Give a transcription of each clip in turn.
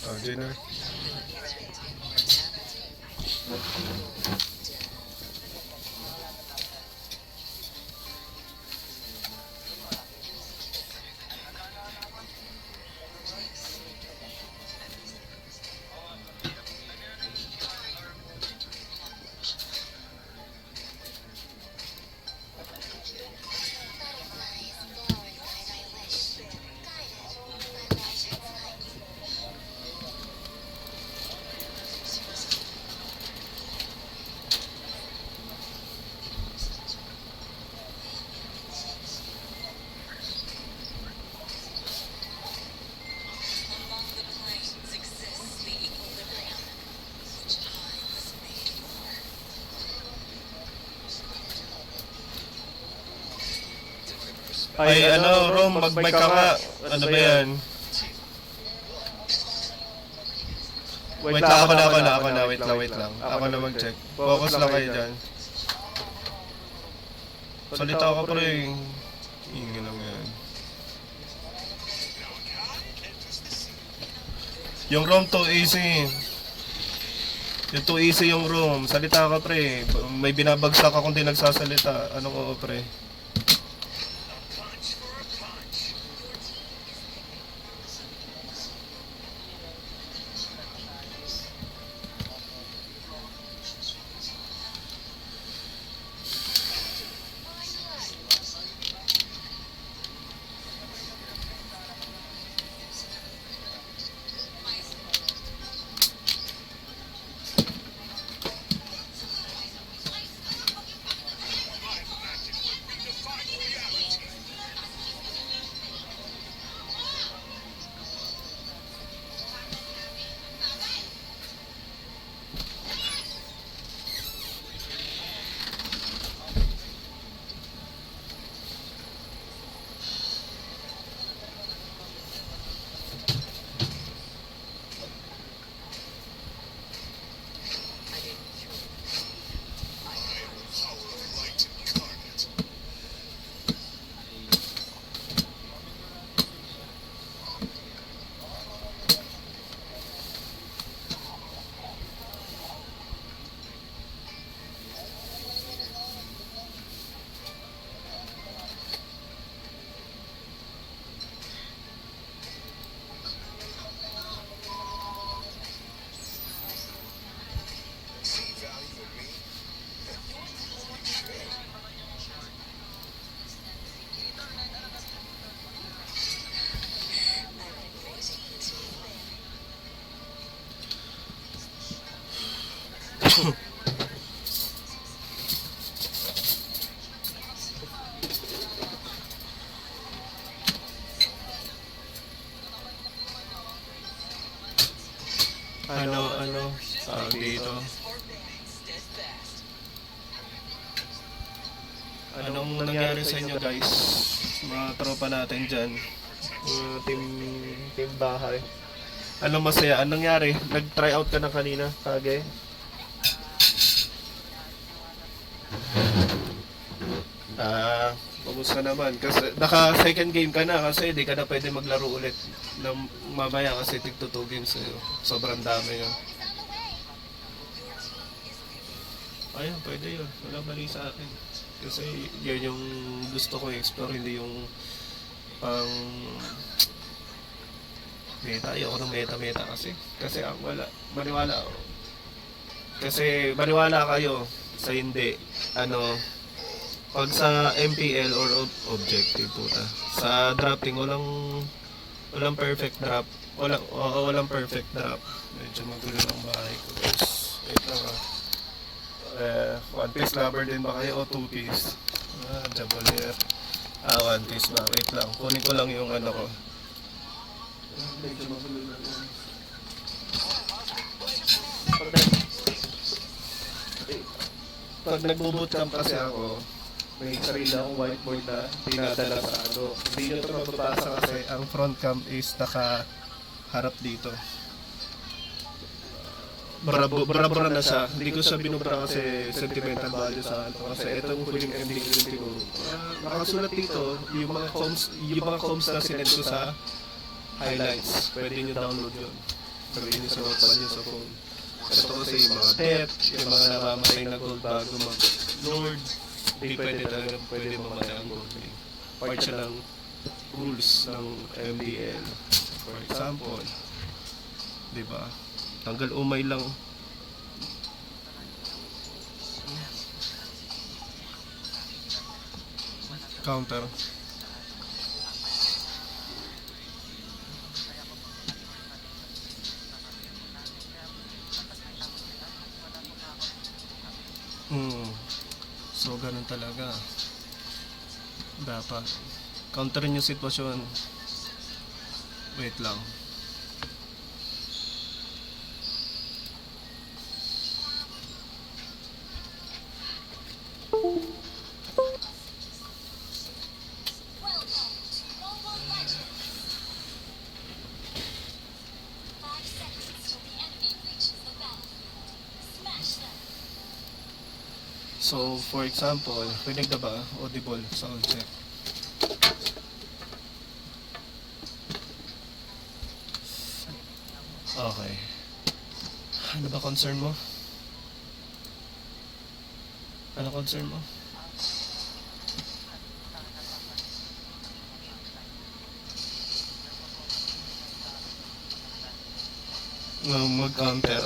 Oh, Jenner. Ay, ano, Rom, mag-mic ka nga. Ano ba yan? Wait lang, ako na. Wait lang. Ako na mag-check. Focus lang kayo dyan. Salita ka pre. Ingin lang yan. Yung room too easy. Yung too easy yung room. Salita ka pre. May binabagsak ka kung di nagsasalita. Ano ko pre? Ano, dito. Anong nangyari sa inyo guys? Mga tropa natin dyan. Team bahay. Ano masaya? Anong nangyari? Nag-try out ka na kanina, Kage? Kumusta naman? Kasi naka second game ka na kasi di ka na pwede maglaro ulit ng mamaya kasi tig 2 games sa'yo. Sobrang dami yun. Ayun, pwede yun. Wala mali sa akin. Kasi yun yung gusto ko i-explore, hindi yung pang meta. Ayoko ng meta kasi. Kasi wala. Maniwala ako. Kasi maniwala kayo sa hindi. Pag sa MPL or objective puta. Sa drafting walang perfect drop. Walang perfect drop. Medyo magulo ng bahay ko. Wait lang one piece lover din ba kayo o two piece? Jabolier. One piece ba? Wait lang. Kunin ko lang yung ano ko. Medyo magulo na lang. Pag nagbo-bootcamp kasi ako, may sarili akong whiteboard na dinadala sa ano. Hindi nyo ito mababasa kasi ang front cam is nakaharap dito. Barabara na siya. Hindi ko siya binubra kasi sentimental value sa ano. Kasi itong huling ending yung tinuro. Nakasulat dito yung mga comms na sinend ko sa highlights. Pwede nyo download yun. Sabihin niyo sa notepad niyo sa phone. Ito kasi yung mga death, yung mga namamatay na gold bago mag-lord, hindi pwede mamatay ang gold. Part siya ng rules ng MDL. For example, di ba? Tanggal umay lang. Counter. So, ganun talaga. Dapat. Counterin yung sitwasyon. Wait lang. So, for example, rinig na ba? Audible sound check. Okay. Ano ba concern mo? Ano concern mo? Mag-counter,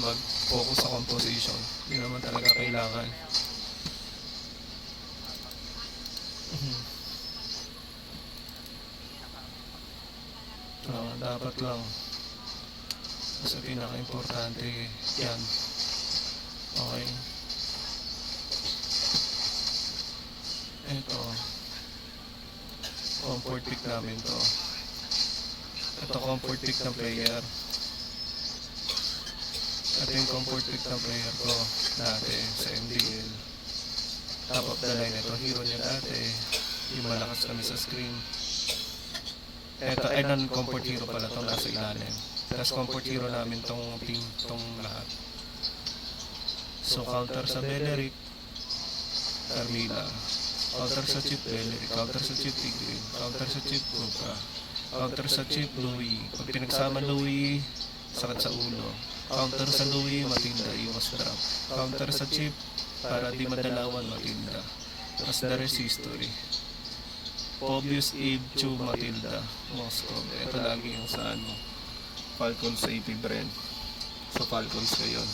mag-focus sa composition. Yun naman talaga kailangan. Dapat lang. Sa pinaka-importante yan. Okay. Ito. Comfort pick namin to. Ito comfort pick ng player. Ito yung comfort pick ng player ko dati sa MDL. Top of the line. Ito hero niya dati. Yung malakas kami sa screen. Ito ay non-comfort hero pala itong nasa ilalim. Tapos comfort hero namin tong team, tong lahat. So counter sa Beleric, Carmilla. Counter sa Chip Beleric, counter sa Chip Tigrin, counter sa Chip Cobra, counter sa Chip Louie. Pag pinagsama Louie, sakit sa ulo. Counter sa Louie, matinda, iwas drop. Counter sa Chip, para di madalawan, matinda. Tapos the rest history. Obvious Eve, Chu, Matilda, Moscow. Ito lagi yung sa ano, Falcons sa AP Bren. Sa Falcons ngayon.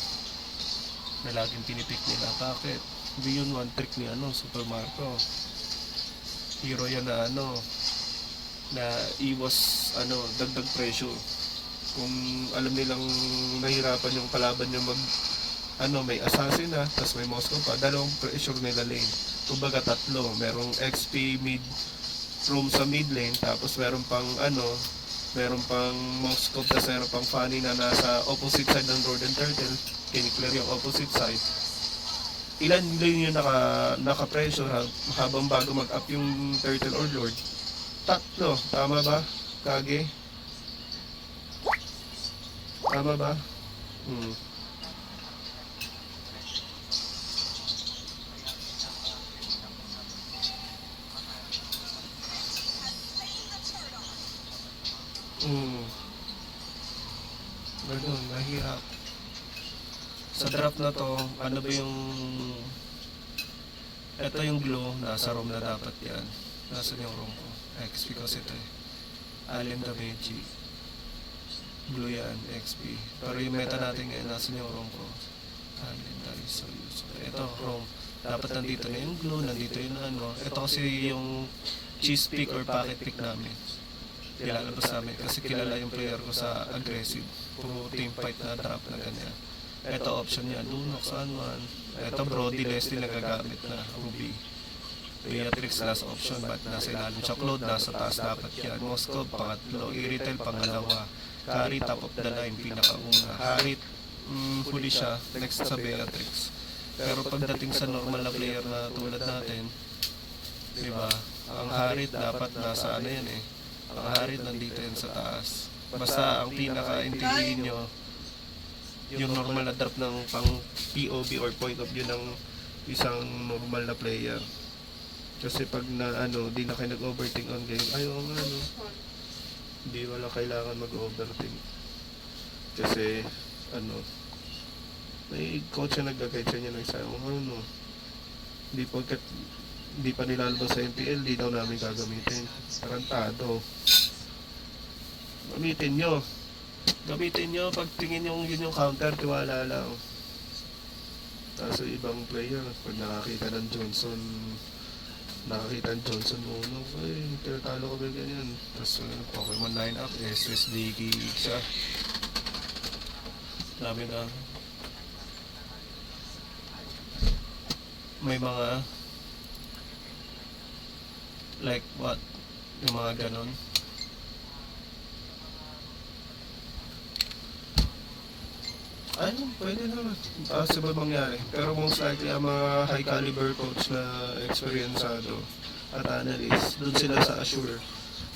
Na laging pinipick nila. Bakit? Hindi yun one trick ni Super Marco. Hero yan na na iwas dagdag pressure. Kung alam nilang nahirapan yung kalaban yung may assassin na, tapos may Moscow pa, dalawang pressure nila lane. Kumbaga tatlo, merong XP mid roam sa mid lane, tapos meron pang Moscow, tapos meron pang Fanny na nasa opposite side ng Northern Turtle, kiniklear yung opposite side. Ilan lane yung naka-pressure habang bago mag-up yung Turtle or Lord? Tatlo, tama ba? Kage? Tama ba? Ganun, mahirap. Sa draft na to, ano ba yung... Ito yung glow, nasa room na dapat yan. Nasa yung room ko. XP kasi ito eh. Allen da Medici. Glow yan, XP. Pero yung meta natin ngayon, nasa yung room ko. Allen da Medici. Ito, room. Dapat nandito na yung glow, nandito yung Ito kasi yung cheese pick or packet pick namin. Nilalabas namin kasi kilala yung player ko sa aggressive. Puro team fight na drop na ganyan. Ito option niya, Lunox, Anwan. Ito Brody Leslie nagagamit na, Ruby. Beatrix last option, but nasa ilalim siya. Claude nasa taas dapat yan. Moscow pangatlo, Iritel pangalawa. Kari top of the line, pinakauna. Harit, huli siya, next sa Beatrix. Pero pagdating sa normal na player na tulad natin, diba, ang Harit dapat nasa yan eh. Ang Harit nandito yan sa taas. Basta ang pinaka-intindihin nyo, yung normal na drop ng pang POV or point of view ng isang normal na player. Kasi pag di na kayo nag-overthink on game, ayaw nga Hindi wala kailangan mag-overthink. Kasi, ano, may coach na nag-guide sa inyo ng isang ano, hindi pagkat hindi pa nilalabas sa MPL, di daw namin gagamitin. Tarantado. Gamitin nyo. Gamitin nyo, pag tingin yung yun yung counter, tiwala lang. Tapos yung ibang player, pag nakakita ng Johnson uno, ay, tinatalo ko ba ganyan. Tapos Pokemon lineup, SSD siya. Dami na. May mga like what? Yung mga ganon. Ayun, pwede naman. Possible mangyari. Pero most likely, ang mga high caliber coach na experiencado at analyst, dun sila sa assure.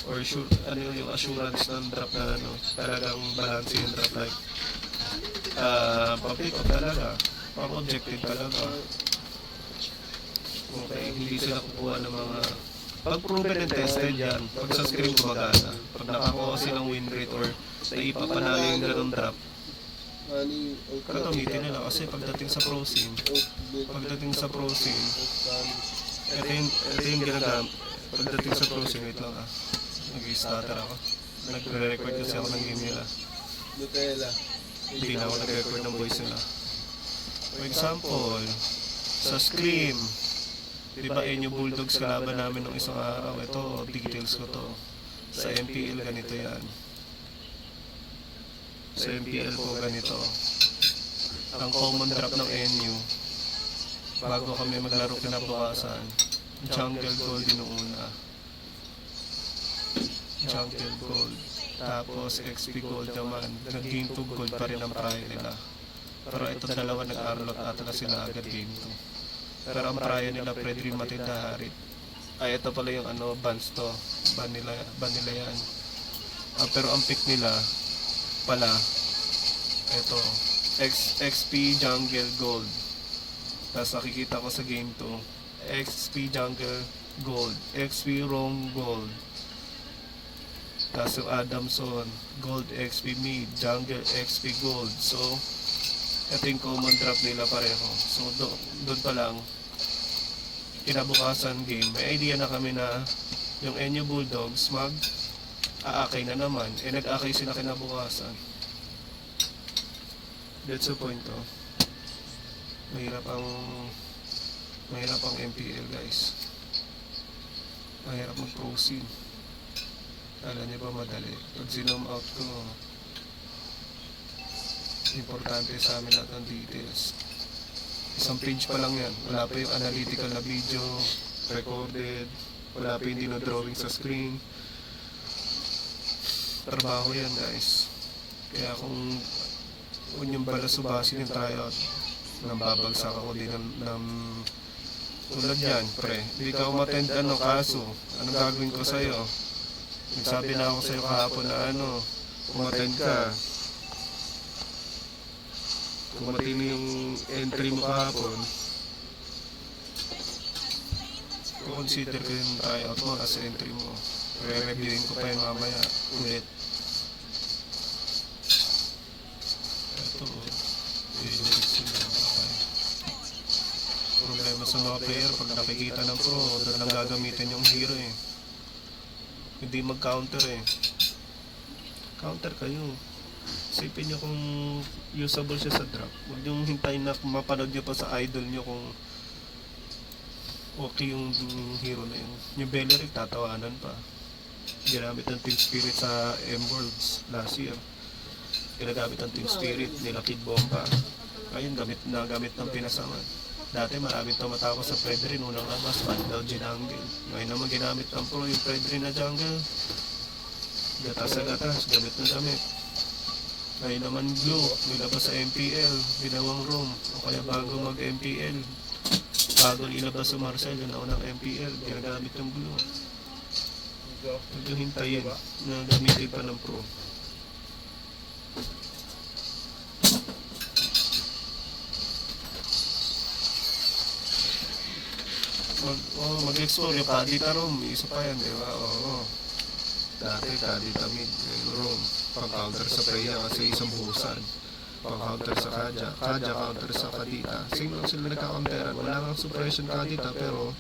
Or sure, ano yung assurance ng draft na ano, talagang balance yung draft like pa-pick up talaga, pang-objective talaga. Okay, hindi sila kukuha ng mga pag proven and tested yan, pag sa screen gumagana, pag nakakuha silang win rate or naipapanalo yung ganong draft, gagamitin nila kasi pagdating sa pro scene, ito yung ginagamit, pagdating sa pro scene, wait lang nag-stutter ako, nagre-record kasi ako ng game nila, hindi na ako nag-record ng voice nila. For example, sa Scream, di ba Enyo Bulldogs kalaban namin nung isang araw, ito, details ko to, sa MPL ganito yan. Sa MPL po ganito. Ang common drop ng NU bago kami maglaro kinabukasan, Jungle Gold yung una. Jungle Gold. Tapos XP Gold naman. Nag-game 2 gold pa rin ang prior nila. Pero ito dalawa nag-unlock ata na sila agad game 2. Pero ang prior nila Fredry Matinda Harit. Ay ito pala yung ano, bans to. Ban nila yan. Pero ang pick nila pala ito XP Jungle Gold. Tapos nakikita ko sa game 2 XP Jungle Gold, XP Rome Gold, tapos yung Adamson Gold, XP Mid, Jungle XP Gold. So ito yung common drop nila pareho. So doon pa lang kinabukasan game, may idea na kami na yung Enyo Bulldogs aakay na naman. Nag-aakay sila kinabukasan. That's the point to. Mahirap ang MPL guys. Mahirap mag-proceed. Kala niyo ba madali? Pag sinom out ko, importante sa amin lahat ng details. Isang page pa lang yan. Wala pa yung analytical na video, recorded, wala pa yung dinodrawing sa screen. Trabaho yan guys. Kaya kung yung bala subasin yung tryout, nang babagsak ako din ng tulad yan, pre. Hindi ka umattend kaso, anong gagawin ko sa'yo? Nagsabi na ako sa'yo kahapon na umattend ka. Kung matino yung entry mo kahapon, consider ko yung tryout mo as entry mo. Re-reviewin ko pa yun mamaya ulit. Ito, problema sa mga player pag nakikita ng pro, doon lang gagamitin yung hero hindi mag-counter counter kayo. Isipin nyo kung usable siya sa drop. Huwag nyo hintayin na mapanood nyo pa sa idol nyo kung okay yung hero na yun. Yung Beleric tatawanan pa. Ginamit ng Team Spirit sa M-Worlds last year. Ginagamit ng Team Spirit nila Kid Bomba. Ngayon gamit ng pinasaman. Dati maraming tumatawa sa Fredry unang labas, daw Jungle. Ngayon naman ginamit ng pro yung Fredry na jungle. Gatas sa gatas, gamit na gamit. Ngayon naman Blue, nilabas sa MPL, ginawang room. O kaya bago mag-MPL, bago ilabas sa Marcel, yun na unang MPL, ginagamit ng Blue. Huwag yung hintayin na gamitin pa ng pro. Mag-explore yung Kadita room, isa pa yan, di ba? Oo. Dati Kadita mid, room. Pang-counter sa Freya kasi isang buhusan. Pang-counter sa Kaja. Kaja counter sa Kadita. Same lang sila nagka-counteran. Wala kang suppression Kadita pero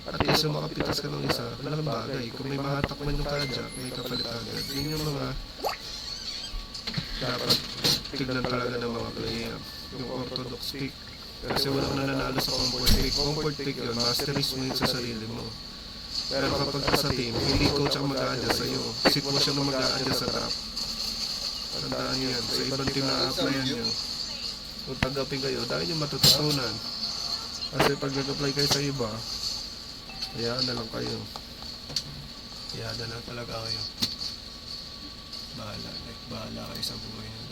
at least yung makapitas ka ng isa, walang bagay. Kung may mahatak man yung Kaja, may kapalit agad. Yun yung mga dapat tignan talaga ng mga player. Yung orthodox pick. Kasi walang nananalo sa comfort pick. Comfort pick yun, masteries mo yun sa sarili mo. Pero kapag sa team, hindi coach ang mag-a-adjust sa'yo. Sitwasyon na mag-a-adjust sa top. Tandaan yan. Sa ibang team na applyan nyo. Kung tanggapin kayo, dahil nyo matututunan. Kasi pag nag-apply kayo sa iba, hayaan na lang kayo. Hayaan na lang talaga kayo. Bahala kayo sa buhay nyo.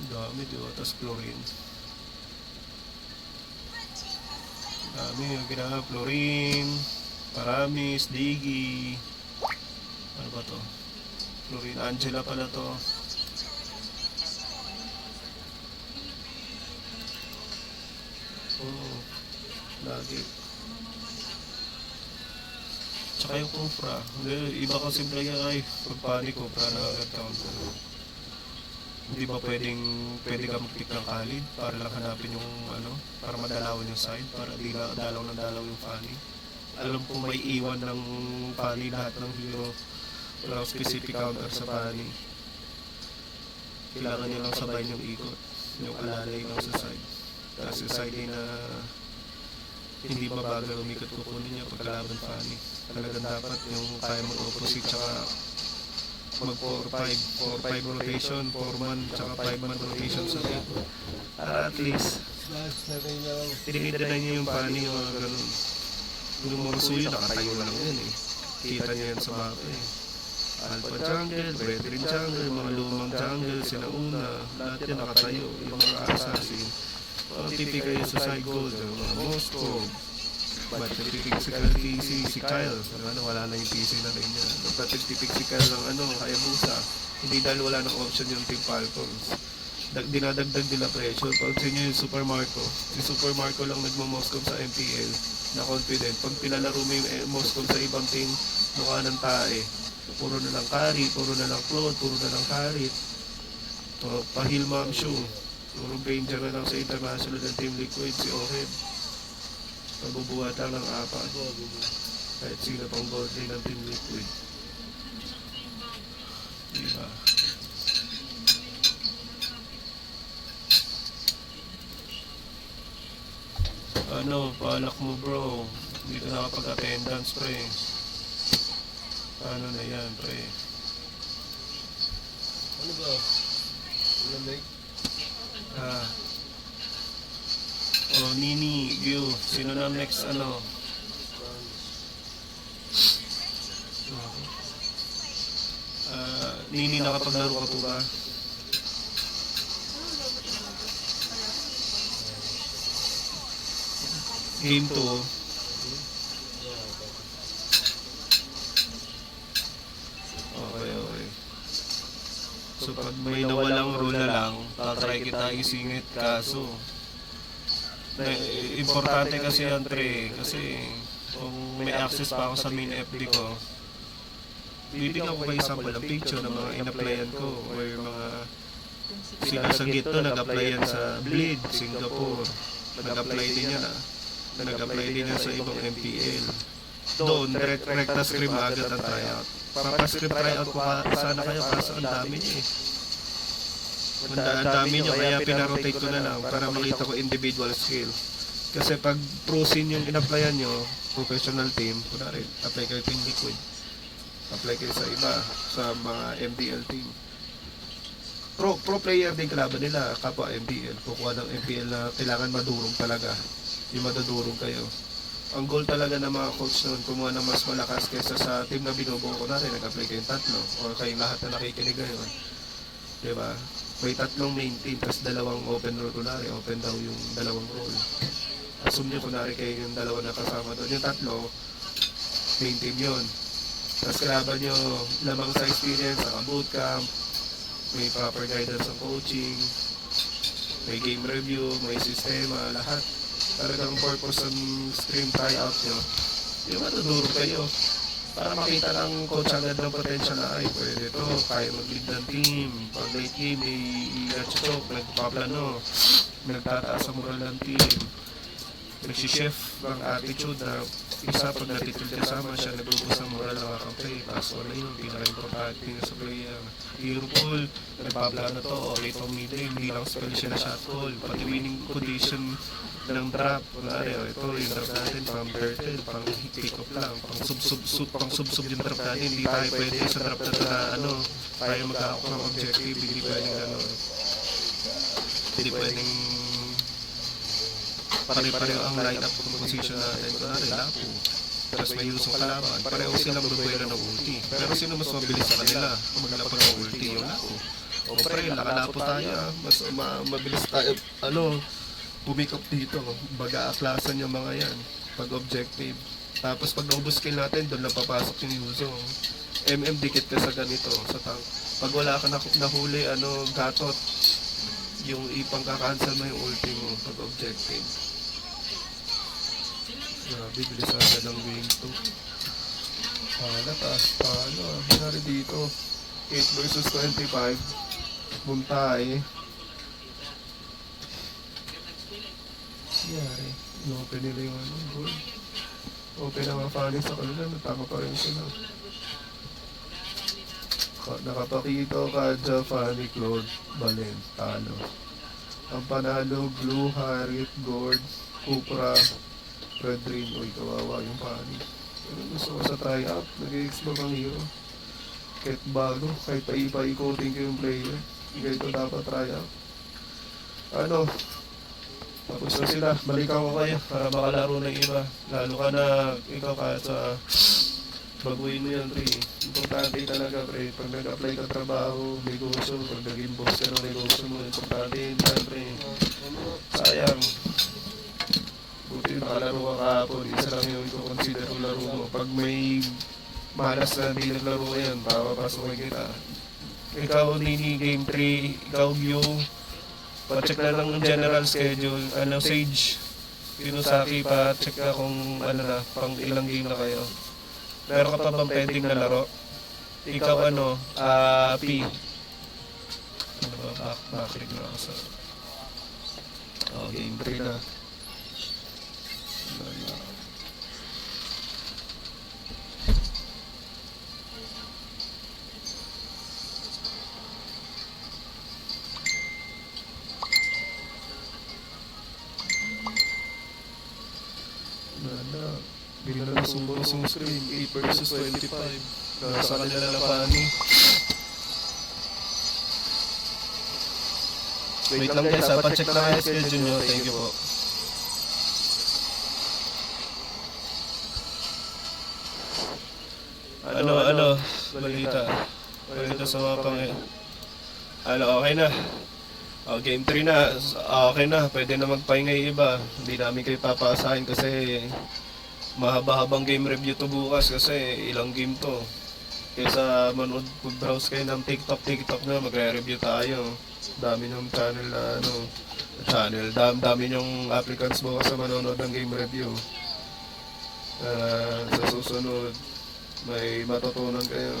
Dami, di ba? Tapos chlorine. Dami yung ginagawa. Chlorine, Paramis, Digi. Ano ba to? Chlorine, Angela pala to. Oo. Lagi. Tsaka yung Kufra. Iba kasi player ay pagpani Kufra na agad counter. Hindi ba pwede ka mag-pick ng Khalid para lang hanapin yung para madalawan yung side, para di na dalaw yung Fanny. Alam kong may iwan ng Fanny lahat ng hero, walang specific counter sa Fanny. Kailangan nyo lang sabayin yung ikot, yung alalay lang sa side. Tapos yung side na hindi mabagal umikot kukunin niya pagkalaban Fanny. Talagang dapat yung kaya mag-opposite tsaka mag 4-5 rotation, 4-man, tsaka 5-man rotation sa lane. Para at least, tinitirahin niyo yung Fanny, yung mga ganun. Yung Morsuyo, nakatayo lang yun eh. Kita niyo yan sa mapa eh. Alpha Jungle, Brethren Jungle, mga lumang jungle, sinauna, lahat yan nakatayo. Yung mga assassin. Mga tipik kayo sa side gold, yung mga Moscow. But nagtipik si Kyle, wala na yung PC na rin niya. Dapat nagtipik si Kyle ng Hayabusa. Hindi dahil wala ng option yung Team Falcons. Dinadagdag nila pressure. Pag sa inyo yung Super Marco, si Super Marco lang nagmo-Moscow sa MPL na confident. Pag pinalaro mo yung Moscow sa ibang team, mukha ng tae. Puro na lang carry, puro na lang Claude, puro na lang carry. Pa-heal ma'am shoe. Puro danger na lang sa international ng Team Liquid, si Ohed. Mabubuhat lang ng apat. Kahit sino pang gold lane ng Team Liquid. Diba? Palak mo bro. Dito nakapag-attendance pre. Paano na yan pre? Ano ba? Ulan na Nini, Gyu, sino na next Nini, nakapaglaro ka po ba? Game 2. Okay. So pag may nawalang rule na lang, tatry kita isingit kaso. Importante kasi yan pre, kasi kung may access pa ako sa main FB ko, bibigyan ko kayo sample ng picture ng mga in-applyan ko or mga sila sa Gito nag-applyan sa Bleed, Singapore, nag-apply din yan sa ibang MPL. Doon, rekta scrim agad ang tryout. Papascript tryout ko sana kayo kaso ang dami niya eh. Ang dami nyo, kaya pinarotate ko na lang para makita ko individual skill. Kasi pag pro scene yung in-applyan nyo, professional team, kunwari, apply kayo Team Liquid, apply kayo sa iba, sa mga MDL team. Pro player din kalaban nila, kapwa MDL, kukuha ng MPL na kailangan madurong talaga, yung madudurong kayo. Ang goal talaga ng mga coach noon, kumuha ng mas malakas kaysa sa team na binubuo ko natin, nag-apply kayong tatlo, o kayong lahat na nakikinig ngayon. Diba? May tatlong main team, tapos dalawang open role. Kunwari, open daw yung dalawang role. Assume nyo, kunwari kayo yung dalawa na kasama doon. Yung tatlo, main team yun. Tapos kalaban nyo lamang sa experience, sa bootcamp, may proper guidance ng coaching, may game review, may sistema, lahat. Talagang purpose ng stream tryout nyo Yung matuturo kayo. Para makita ng coach agad ng potential na ay pwede to, kaya mag-lead ng team. Pag late game, may gatchok, nagpaplano, nagtataas ang moral ng team. Nagsishift ng attitude na isa pag natitil kasama siya, nag-ubos ang moral ng kakampi. Tapos wala yun, pinaka-importante na sa player. Hero pool, nagpaplano to, okay itong mid-lane, hindi lang spell siya na shot call. Pati winning condition ng drop, kunwari, ito yung drop natin, pang turtle, pang pick up lang, pang sub-sub yung drop natin, hindi tayo pwede sa drop na ito na tayo mag-aako ng objective, hindi pwedeng hindi pwedeng pare-pareho ang line-up position natin, kunwari, lapo. Tapos may lusong kalaban, pareho silang bubuela ng ulti. Pero sino mas mabilis sa kanila? Maglapag ng ulti, yung lapo. O pre, nakalapo tayo, mas mabilis tayo, pumikop dito, baga-aklasan yung mga yan, pag objective. Tapos pag naubos kill natin, doon lang papasok yung Yuzo. Dikit ka sa ganito, sa tank. Pag wala ka nahuli, gatot, yung ipang-cancel mo yung ulti mo pag objective. Grabe, bilis agad ng game 2. Paano? Hinari dito. 8 versus 25. Buntay. Yari, in-open nila yung goal. Open ang mga fans sa kanila, natama pa rin sila. Nakapakito ka dyan, Fanny Claude, Balen, talo. Ang panalo, Blue, Harriet, Gord, Cupra, Red Rain, uy, kawawa yung Fanny. Gusto ko sa try-up, nag-explore ang hero. Kahit bago, kahit paikotin ko yung player, ganito dapat try-up. Tapos na sila, balikan ko kayo para makalaro ng iba. Lalo ka na ikaw kahit sa baguhin mo yan, pre. Importante talaga, pre. Pag nag-apply ka trabaho, negosyo, pag naging boss ka ng negosyo mo, importante yun, pre. Sayang. Buti nakalaro ka kahapon, isa lang yung i-consider yung laro mo. Pag may malas na hindi naglaro yan, papapasukin kita. Ikaw, Nini, Game 3, ikaw, Gyu, pa-check na lang ng general schedule, Sage, Pinusaki, pa-check na kung pang ilang game na kayo. Meron ka pa bang pending na laro? Ikaw P. Backlick na ako sa... game 3 na. Bigla na nasumbong yung screen, 8 versus 25. Nasa kanila na Fanny. Wait lang guys, pa-check lang yung schedule nyo. Thank you po. Balita. Balita sa mga okay na. Game 3 na. Okay na, pwede na magpahinga yung iba. Hindi namin kayo papaasahin kasi mahaba-habang game review to bukas kasi ilang game to. Kaysa manood, browse kayo ng TikTok na, magre-review tayo. Dami ng channel na dami yung applicants bukas na manonood ng game review. Sa susunod, may matutunan kayo.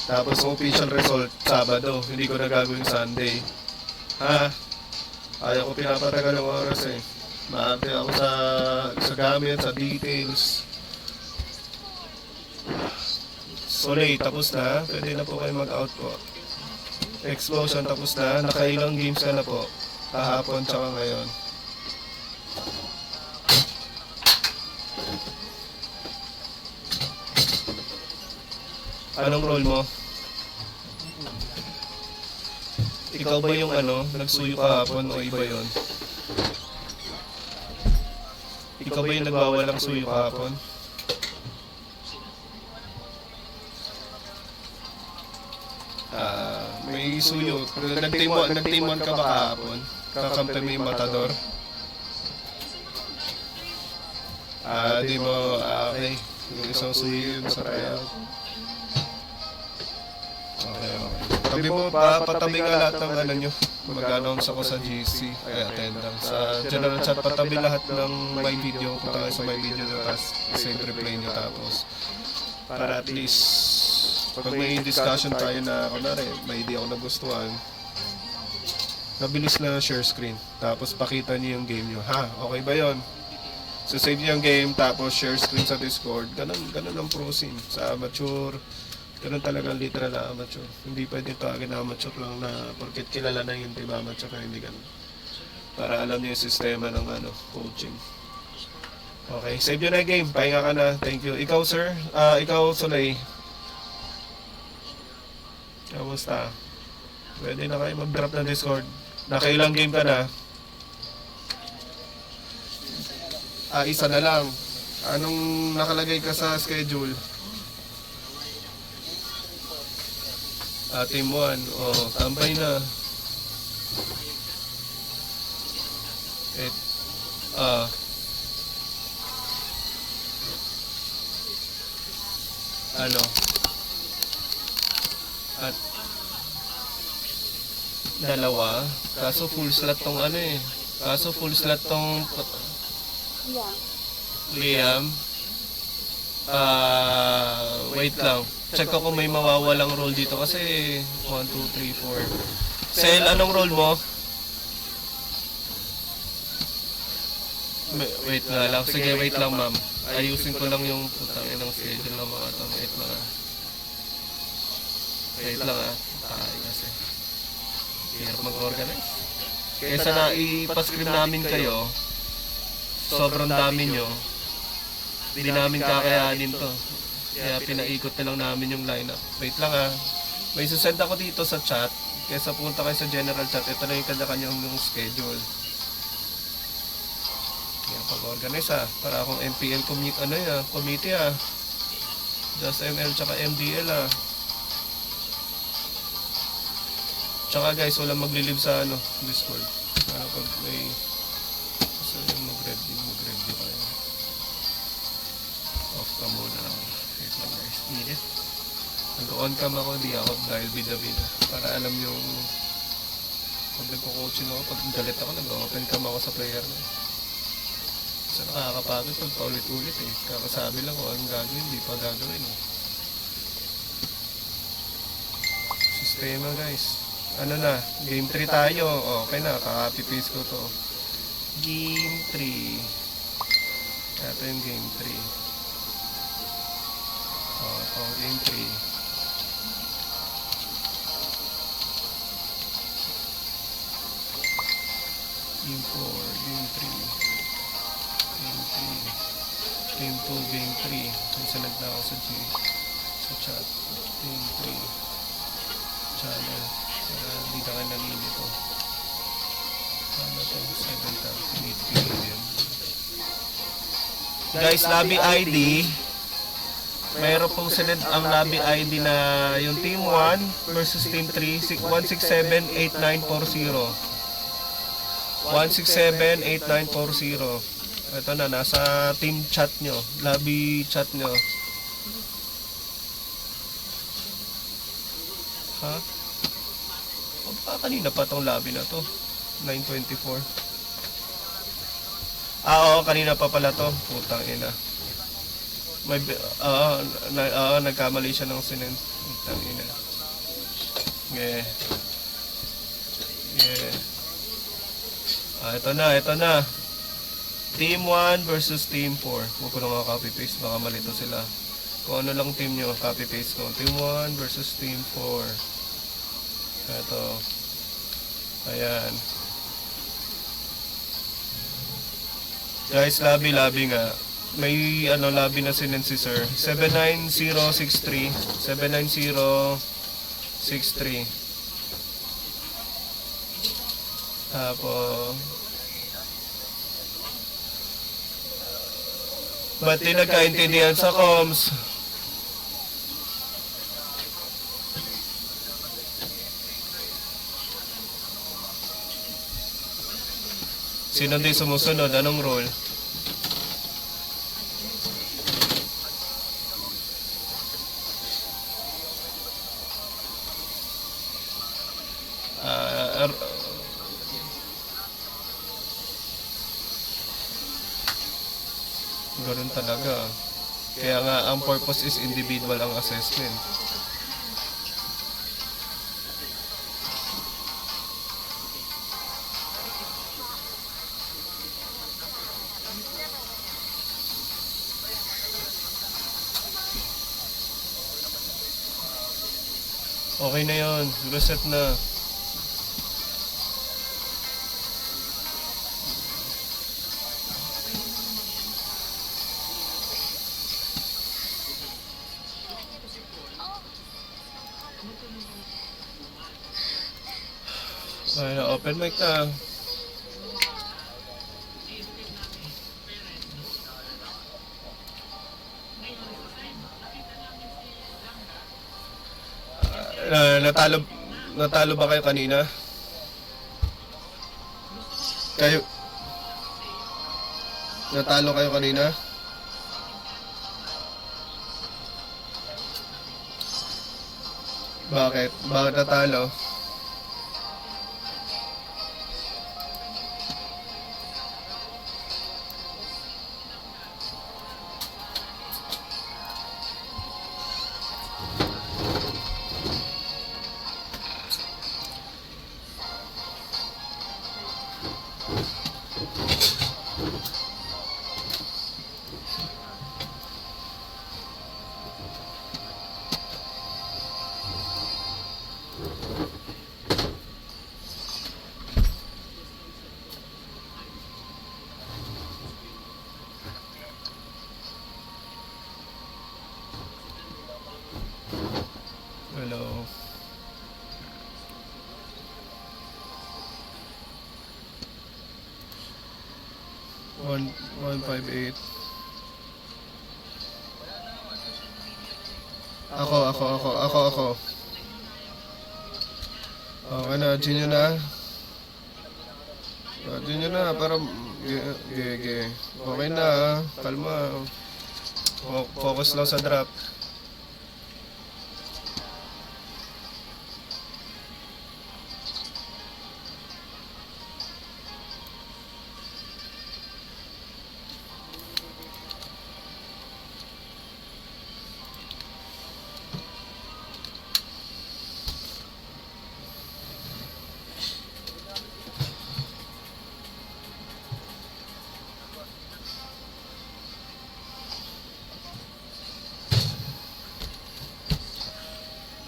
Tapos official result, Sabado, hindi ko na gagawin Sunday. Ayaw ko pinapatagal ng oras eh. Maarte ako sa gamit, sa details. Soleil, tapos na. Pwede na po kayo mag-out po. Explosion, tapos na. Nakailang games ka na po. Kahapon, tsaka ngayon. Anong role mo? Ikaw ba yung nagsuyo kahapon o iba yon? Ikaw ba yung nagwawalang suyo kahapon? May suyo. Nagtimon ka ba kahapon? Kakampi mo yung matador? Di mo, okay. Yung isang suyo yun sa tryout. Okay. Tabi mo, patabi nga lahat ng nyo. mag-announce ako sa GC, ay attendance. Sa general chat, patabi lahat ng my video. Punta kayo sa my video na tapos send reply nyo tapos. Para at least, pag may discussion tayo na, kunwari, may idea ako nagustuhan, mabilis na share screen. Tapos pakita niyo yung game nyo. Ha? Okay ba yon? So save niyo yung game, tapos share screen sa Discord. Ganun ang pro sim. Sa amateur, ganun talagang literal na amateur. Hindi pwede tawagin na amateur lang na porket kilala na yung team amateur na hindi ganun. Para alam niyo yung sistema ng coaching. Okay, save nyo na yung game. Pahinga ka na. Thank you. Ikaw, sir? Ikaw, Soleil. Kamusta? Pwede na kayo mag-drop ng Discord. Nakailang game ka na? Isa na lang. Anong nakalagay ka sa schedule? Team 1. Tambay na. At dalawa. Kaso full slot tong Kaso full slot tong Liam. Wait lang. Check ko kung may mawawalang role dito kasi 1, 2, 3, 4. Sel, anong role mo? Wait na lang. Sige, wait lang ma'am. Ayusin ko lang yung putang inang schedule ng mga to. Wait lang Wait lang Tayo kasi. Hirap mag-organize. Kesa na ipascreen namin kayo, sobrang dami nyo, hindi namin kakayanin to. Kaya pinaikot na lang namin yung lineup. Wait lang May susend ako dito sa chat. Kesa punta kayo sa general chat, ito na yung kanya-kanyang yung schedule. Kaya pag-organize para akong MPL committee Just ML tsaka MDL Tsaka guys, walang maglilib sa Discord. Para pag may gusto yung mag-review kayo. Off ka muna. Wait lang guys. Init. Nag-on cam ako, di ako dahil bida-bida. Para alam yung pag nagko-coaching ako, pag galit ako, nag-open cam ako sa player na. So nakakapagod pag paulit-ulit Kakasabi lang kung anong gagawin, di pa gagawin Sistema guys. Game 3 tayo. Okay na, kaka-copy paste ko to. Game 3. Ito yung game 3. Ito game 3. Game 4, game 3. Game 3. Game 2, game 3. May salag na ako sa chat. Game 3. Channel. Hindi na kayo nalilito. Ano to? 7:30 million. Guys, lobby ID. Mayroon pong sinend ang lobby ID na yung Team 1 versus Team 3. 167-8940. 167-8940. Ito na, nasa team chat nyo. Lobby chat nyo. Kanina pa tong lobby na to. 9:24. Oo, kanina pa pala to. Putang ina. Nagkamali siya ng sinend. Putang ina. Yeah. Ito na. Team 1 versus Team 4. Huwag ko na copy paste, baka malito sila. Kung ano lang team nyo, copy paste ko. Team 1 versus Team 4. Ito. Ayan. Guys, lobby nga. May lobby na sinend si sir. 79063. 79063. Tapos ba't di nagkaintindihan sa comms? Sino di sumusunod? Anong role? talaga. Kaya nga, ang purpose is individual ang assessment. Okay na yon, reset na. Ay, na open mic na. Natalo ba kayo kanina? Natalo kayo kanina? Bakit? Bakit natalo? Hello. One 158. Ako. Okay na, Gino na. Gino na, para... Okay na, kalma. Focus lang sa drop.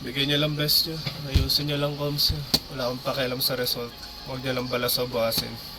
Bigyan niyo lang best niyo. Ayusin niyo lang comms niyo. Wala akong pakialam sa result. Huwag niyo lang balasabasin.